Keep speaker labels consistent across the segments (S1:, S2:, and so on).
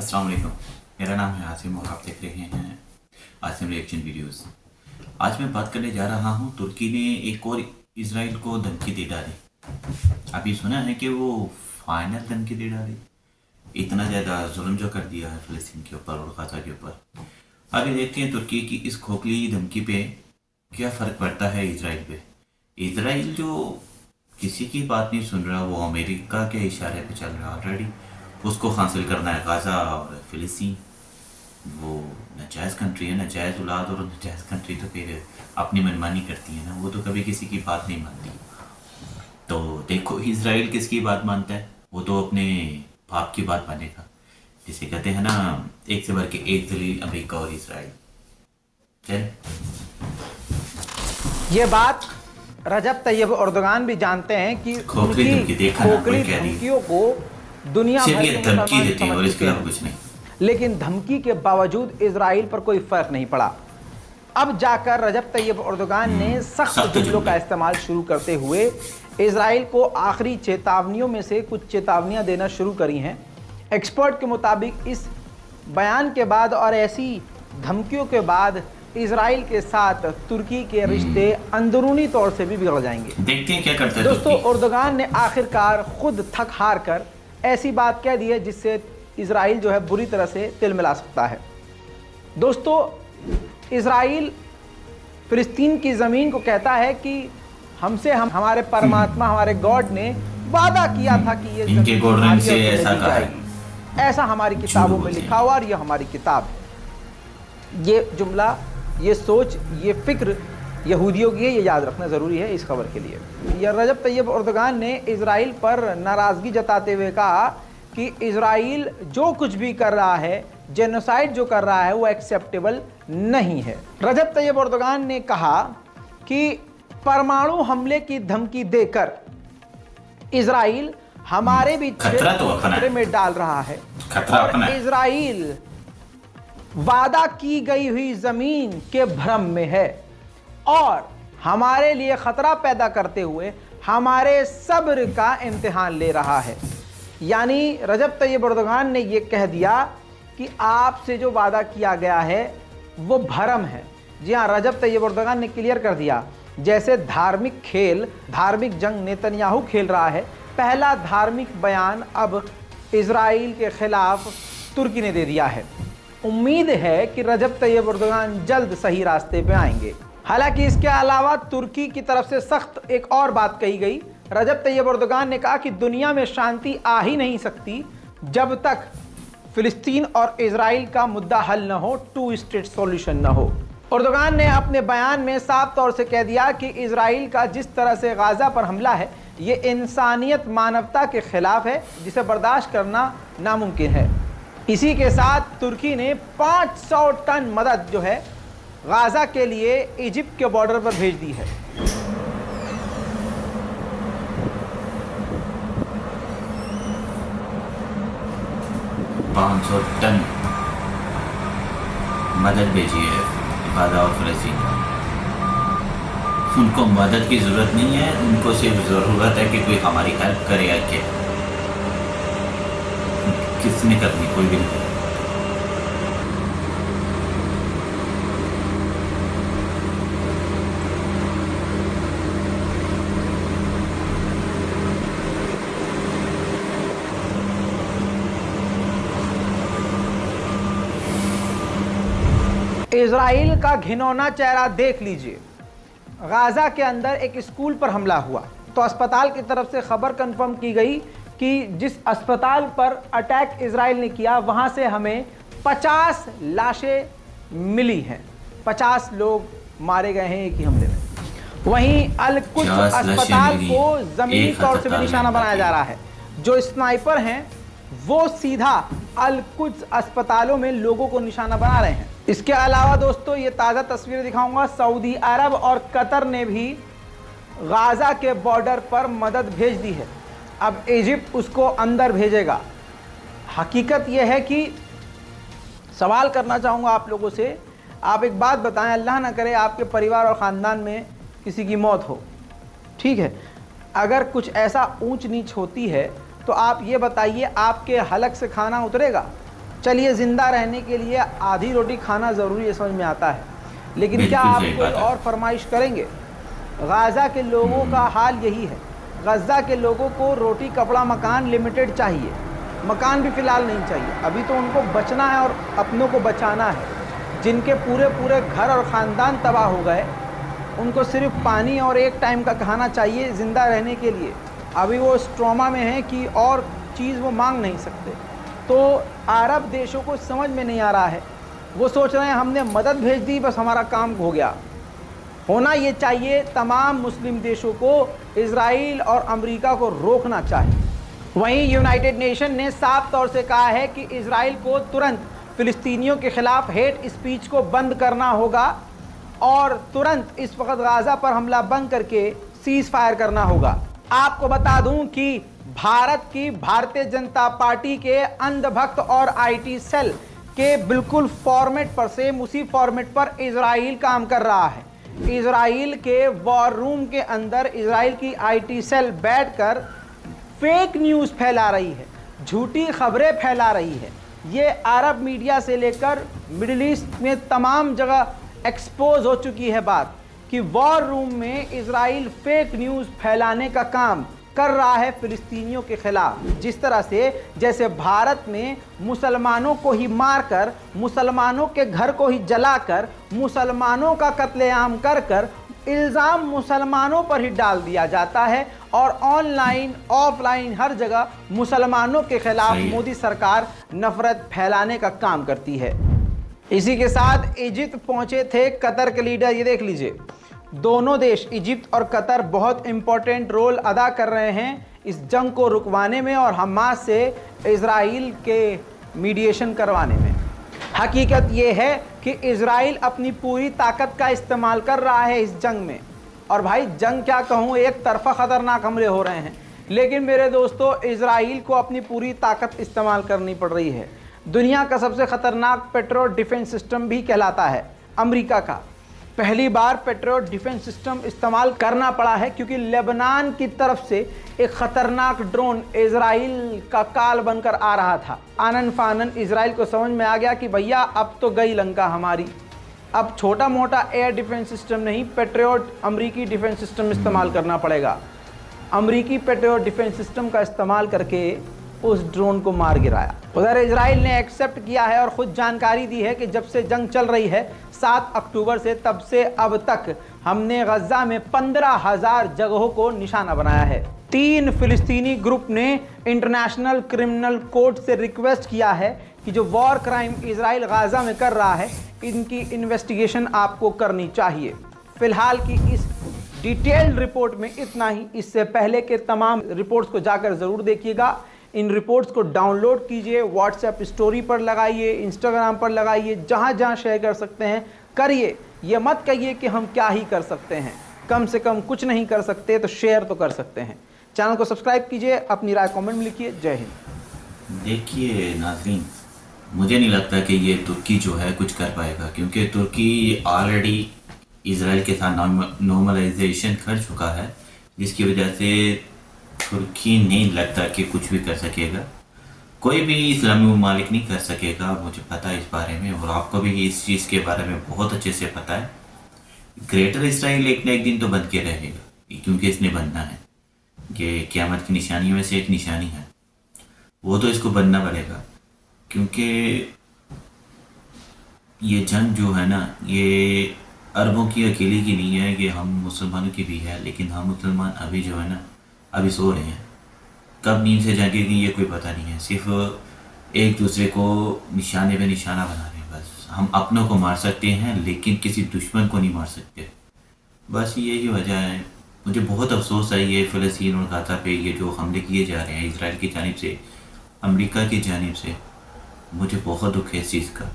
S1: अस्सलाम वालेकुम। मेरा नाम है आसिम और आप देख रहे हैं आसिम रिएक्शन वीडियोस। आज मैं बात करने जा रहा हूं, तुर्की ने एक और इजराइल को धमकी दे डाली। अभी सुना है कि वो फाइनल धमकी दे डाली। इतना ज़्यादा जुल्म जो कर दिया है फ़लस्तीन के ऊपर और गाज़ा के ऊपर। आगे देखते हैं तुर्की की इस खोखली धमकी पे क्या फ़र्क पड़ता है इजराइल पे। इजराइल जो किसी की बात नहीं सुन रहा, वो अमेरिका के इशारे पे चल रहा ऑलरेडी। उसको हासिल करना है गाज़ा और फ़लस्तीन। वो नाजायज़ कंट्री है, नाजायज़ औलाद, और नाजायज़ कंट्री तो फिर अपनी मनमानी करती है ना, वो तो कभी किसी की बात नहीं मानती। तो देखो इजराइल किसकी बात मानता है, वो तो अपने बाप की बात मानेगा। जिसे कहते हैं ना, एक से बढ़ के एक दलील अमेरिका और इजराइल। चल
S2: ये बात रजब तैयब एर्दोगान भी जानते हैं कि
S1: खोखली
S2: उनकी खोखली धमकियों को दुनिया भर के
S1: धमकी देते हैं
S2: समझ
S1: और इसके
S2: चुके
S1: अलावा
S2: हैं।
S1: कुछ नहीं।
S2: लेकिन धमकी के बावजूद इजराइल पर कोई फर्क नहीं पड़ा। अब जाकर रजब तैयब एर्दोगान ने सख्त जुमलों का इस्तेमाल शुरू करते हुए इजराइल को आखिरी चेतावनियों में से कुछ चेतावनियां देना शुरू करी हैं। एक्सपर्ट के मुताबिक इस बयान के बाद और ऐसी धमकियों के बाद इजराइल के साथ तुर्की के रिश्ते अंदरूनी तौर से भी बिगड़ जाएंगे।
S1: देखते हैं क्या करता है
S2: दोस्तों, एर्दोगान ने आखिरकार खुद थक हार कर ऐसी बात कह दी है जिससे इजराइल जो है बुरी तरह से तिलमिला सकता है। दोस्तों, इजराइल फिलिस्तीन की ज़मीन को कहता है कि हमारे परमात्मा, हमारे गॉड ने वादा किया था कि ये
S1: इनके गॉड से ऐसा कहा है,
S2: ऐसा हमारी किताबों में लिखा हुआ, और ये हमारी किताब है। ये जुमला, ये सोच, ये फिक्र यहूदियों की है, ये याद रखना ज़रूरी है इस खबर के लिए। यह रजब तैयब एर्दोगान ने इजराइल पर नाराज़गी जताते हुए कहा कि इजराइल जो कुछ भी कर रहा है, जेनोसाइड जो कर रहा है, वो एक्सेप्टेबल नहीं है। रजब तैयब एर्दोगान ने कहा कि परमाणु हमले की धमकी देकर इजराइल हमारे भी खतरे में डाल रहा है, और इजराइल वादा की गई हुई जमीन के भ्रम में है और हमारे लिए खतरा पैदा करते हुए हमारे सब्र का इम्तिहान ले रहा है। यानी रजब तैयब एर्दोगान ने यह कह दिया कि आपसे जो वादा किया गया है वो भ्रम है। जी हाँ, रजब तैयब एर्दोगान ने क्लियर कर दिया, जैसे धार्मिक खेल, धार्मिक जंग नेतन्याहू खेल रहा है, पहला धार्मिक बयान अब इजराइल के खिलाफ तुर्की ने दे दिया है। उम्मीद है कि रजब तैयब एर्दोगान जल्द सही रास्ते पे आएंगे। हालांकि इसके अलावा तुर्की की तरफ से सख्त एक और बात कही गई। रजब तैयब एर्दोगान ने कहा कि दुनिया में शांति आ ही नहीं सकती जब तक फिलिस्तीन और इजराइल का मुद्दा हल न हो, टू स्टेट सॉल्यूशन न हो। एर्दोगान ने अपने बयान में साफ तौर से कह दिया कि इजराइल का जिस तरह से गाज़ा पर हमला है, ये इंसानियत, मानवता के खिलाफ है, जिसे बर्दाश्त करना नामुमकिन है। इसी के साथ तुर्की ने 500 टन मदद जो है गाज़ा के लिए इजिप्ट के बॉर्डर पर भेज दी है।
S1: 500 टन मदद भेजी है गाज़ा और फ़लस्तीन। उनको मदद की ज़रूरत नहीं है, उनको सिर्फ ज़रूरत है कि कोई हमारी हेल्प करे। आके किसने करनी, कोई भी नहीं।
S2: इजराइल का घिनौना चेहरा देख लीजिए। गाज़ा के अंदर एक स्कूल पर हमला हुआ तो अस्पताल की तरफ से खबर कंफर्म की गई कि जिस अस्पताल पर अटैक इजराइल ने किया, वहां से हमें 50 लाशें मिली हैं। 50 लोग मारे गए हैं एक ही हमले में। वहीं अल-कुद्स अस्पताल को जमीनी तौर से भी निशाना बनाया जा रहा है। जो स्नाइपर हैं वो सीधा अल-कुद्स अस्पतालों में लोगों को निशाना बना रहे हैं। इसके अलावा दोस्तों, ये ताज़ा तस्वीरें दिखाऊंगा, सऊदी अरब और कतर ने भी गाज़ा के बॉर्डर पर मदद भेज दी है। अब इजिप्ट उसको अंदर भेजेगा। हकीकत यह है कि सवाल करना चाहूँगा आप लोगों से, आप एक बात बताएं, अल्लाह ना करे आपके परिवार और ख़ानदान में किसी की मौत हो, ठीक है, अगर कुछ ऐसा ऊंच नीच होती है तो आप ये बताइए आपके हलक से खाना उतरेगा? चलिए ज़िंदा रहने के लिए आधी रोटी खाना ज़रूरी है, समझ में आता है, लेकिन क्या
S1: बिल्कुल
S2: आप
S1: सही
S2: कोई
S1: बात है।
S2: और फरमाइश करेंगे? गाज़ा के लोगों का हाल यही है। गज़ा के लोगों को रोटी, कपड़ा, मकान लिमिटेड चाहिए। मकान भी फ़िलहाल नहीं चाहिए, अभी तो उनको बचना है और अपनों को बचाना है। जिनके पूरे पूरे घर और ख़ानदान तबाह हो गए, उनको सिर्फ पानी और एक टाइम का खाना चाहिए ज़िंदा रहने के लिए। अभी वो इस ट्रॉमा में हैं कि और चीज़ वो मांग नहीं सकते। तो अरब देशों को समझ में नहीं आ रहा है, वो सोच रहे हैं हमने मदद भेज दी, बस हमारा काम हो गया। होना ये चाहिए, तमाम मुस्लिम देशों को इजराइल और अमेरिका को रोकना चाहिए। वहीं यूनाइटेड नेशन ने साफ तौर से कहा है कि इजराइल को तुरंत फ़िलिस्तीनियों के ख़िलाफ़ हेट स्पीच को बंद करना होगा और तुरंत इस वक्त गाज़ा पर हमला बंद करके सीज़ फायर करना होगा। आपको बता दूं कि भारत की भारतीय जनता पार्टी के अंधभक्त और आईटी सेल के बिल्कुल फॉर्मेट पर, सेम उसी फॉर्मेट पर इजराइल काम कर रहा है। इजराइल के वॉर रूम के अंदर इजराइल की आईटी सेल बैठकर फेक न्यूज़ फैला रही है, झूठी खबरें फैला रही है। ये अरब मीडिया से लेकर मिडिल ईस्ट में तमाम जगह एक्सपोज हो चुकी है बात कि वॉर रूम में इजराइल फेक न्यूज़ फैलाने का काम कर रहा है फ़िलिस्तीनियों के ख़िलाफ़। जिस तरह से जैसे भारत में मुसलमानों को ही मारकर, मुसलमानों के घर को ही जलाकर, मुसलमानों का कत्लेआम कर कर इल्ज़ाम मुसलमानों पर ही डाल दिया जाता है और ऑनलाइन ऑफलाइन हर जगह मुसलमानों के ख़िलाफ़ मोदी सरकार नफ़रत फैलाने का काम करती है। इसी के साथ इजिप्ट पहुंचे थे कतर के लीडर। ये देख लीजिए, दोनों देश इजिप्ट और कतर बहुत इंपॉर्टेंट रोल अदा कर रहे हैं इस जंग को रुकवाने में और हमास से इजराइल के मीडिएशन करवाने में। हकीकत ये है कि इजराइल अपनी पूरी ताकत का इस्तेमाल कर रहा है इस जंग में। और भाई जंग क्या कहूँ, एक तरफा ख़तरनाक हमले हो रहे हैं, लेकिन मेरे दोस्तों इजराइल को अपनी पूरी ताकत इस्तेमाल करनी पड़ रही है। दुनिया का सबसे ख़तरनाक पेट्रोल डिफेंस सिस्टम भी कहलाता है अमेरिका का। पहली बार पेट्रोल डिफेंस सिस्टम इस्तेमाल करना पड़ा है क्योंकि लेबनान की तरफ से एक ख़तरनाक ड्रोन इजराइल का काल बनकर आ रहा था। आनन फानन इजराइल को समझ में आ गया कि भैया अब तो गई लंका हमारी, अब छोटा मोटा एयर डिफेंस सिस्टम नहीं, पेट्रियट अमरीकी डिफेंस सिस्टम इस्तेमाल करना पड़ेगा। अमरीकी पेट्रियट डिफेंस सिस्टम का इस्तेमाल करके उस ड्रोन को मार गिराया। उधर इजराइल ने एक्सेप्ट किया है और ख़ुद जानकारी दी है कि जब से जंग चल रही है 7 अक्टूबर से, तब से अब तक हमने गज़ा में 15,000 जगहों को निशाना बनाया है। 3 फ़िलिस्तीनी ग्रुप ने इंटरनेशनल क्रिमिनल कोर्ट से रिक्वेस्ट किया है कि जो वॉर क्राइम इजराइल गाज़ा में कर रहा है, इनकी इन्वेस्टिगेशन आपको करनी चाहिए। फ़िलहाल की इस डिटेल्ड रिपोर्ट में इतना ही। इससे पहले के तमाम रिपोर्ट्स को जाकर ज़रूर देखिएगा। इन रिपोर्ट्स को डाउनलोड कीजिए, व्हाट्सएप स्टोरी पर लगाइए, इंस्टाग्राम पर लगाइए, जहाँ जहाँ शेयर कर सकते हैं करिए। ये मत कहिए कि हम क्या ही कर सकते हैं, कम से कम कुछ नहीं कर सकते तो शेयर तो कर सकते हैं। चैनल को सब्सक्राइब कीजिए, अपनी राय कमेंट में लिखिए। जय हिंद।
S1: देखिए नाज़रीन, मुझे नहीं लगता कि ये तुर्की जो है कुछ कर पाएगा, क्योंकि तुर्की ऑलरेडी इजराइल के साथ नॉर्मलाइजेशन कर चुका है, जिसकी वजह से तुर्की नहीं लगता कि कुछ भी कर सकेगा। कोई भी इस्लामी ममालिक नहीं कर सकेगा, मुझे पता है इस बारे में, और आपको भी इस चीज़ के बारे में बहुत अच्छे से पता है। ग्रेटर इसराइल एक न एक दिन तो बन के रहेगा, क्योंकि इसने बनना है। ये क़यामत की निशानियों में से एक निशानी है, वो तो इसको बनना पड़ेगा। क्योंकि ये जंग जो है ना, ये अरबों की अकेली की नहीं है, ये हम मुसलमानों की भी है। लेकिन हम मुसलमान अभी जो है ना, अभी सो रहे हैं। कब नींद से जागेगी ये कोई पता नहीं है। सिर्फ एक दूसरे को निशाने पे निशाना बना रहे हैं बस। हम अपनों को मार सकते हैं लेकिन किसी दुश्मन को नहीं मार सकते, बस यही वजह है। मुझे बहुत अफसोस है ये फ़लस्तीन और गाज़ा पे ये जो हमले किए जा रहे हैं इजराइल की जानिब से, अमेरिका की जानिब से, मुझे बहुत दुख है इस चीज़ का।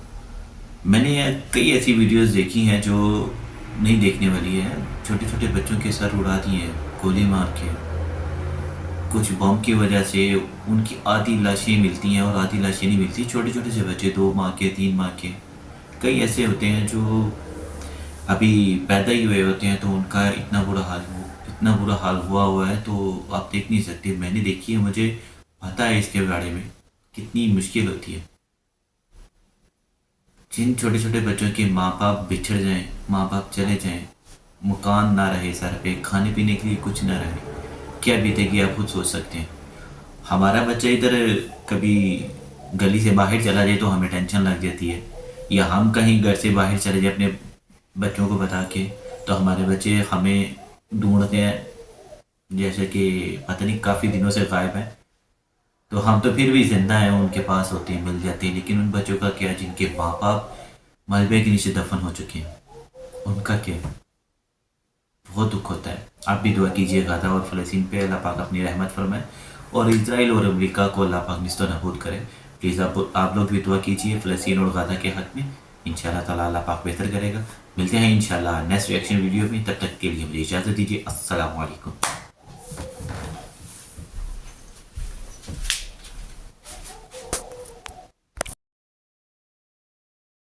S1: मैंने कई ऐसी वीडियोस देखी हैं जो नहीं देखने वाली है। छोटे छोटे बच्चों के सर उड़ा दिए गोली मार के। कुछ बम की वजह से उनकी आधी लाशें मिलती हैं और आधी लाशें नहीं मिलती। छोटे छोटे से बच्चे 2 माह के 3 माह के, कई ऐसे होते हैं जो अभी पैदा ही हुए होते हैं, तो उनका इतना बुरा हाल हुआ है तो आप देख नहीं सकते। मैंने देखी है, मुझे पता है इसके बारे में कितनी मुश्किल होती है। जिन छोटे छोटे बच्चों के माँ बाप बिछड़ जाएं, माँ बाप चले जाएं, मकान ना रहे सर पे, खाने पीने के लिए कुछ ना रहे, क्या बीतेगी आप खुद सोच सकते हैं। हमारा बच्चा इधर कभी गली से बाहर चला जाए तो हमें टेंशन लग जाती है, या हम कहीं घर से बाहर चले जाए अपने बच्चों को बता के, तो हमारे बच्चे हमें ढूंढते हैं जैसे कि पता नहीं काफ़ी दिनों से गायब है। तो हम तो फिर भी जिंदा हैं, उनके पास होते हैं, मिल जाते हैं, लेकिन उन बच्चों का क्या जिनके माँ बाप मलबे के नीचे दफन हो चुके हैं, उनका क्या। बहुत दुख होता है। आप भी दुआ कीजिए गाज़ा और फ़लस्तीन पे अल्लाह पाक अपनी रहमत फरमाए और इजराइल और अमेरिका को अल्लाह पाक निस्तो नबूद करे। प्लीज़ आप लोग भी दुआ कीजिए फ़लस्तीन और गाज़ा के हक़ में। इंशाअल्लाह ताला अल्लाह पाक बेहतर करेगा। मिलते हैं इंशाअल्लाह नेक्स्ट रिएक्शन वीडियो में, तब तक के लिए मुझे इजाज़त दीजिए। अस्सलाम वालेकुम।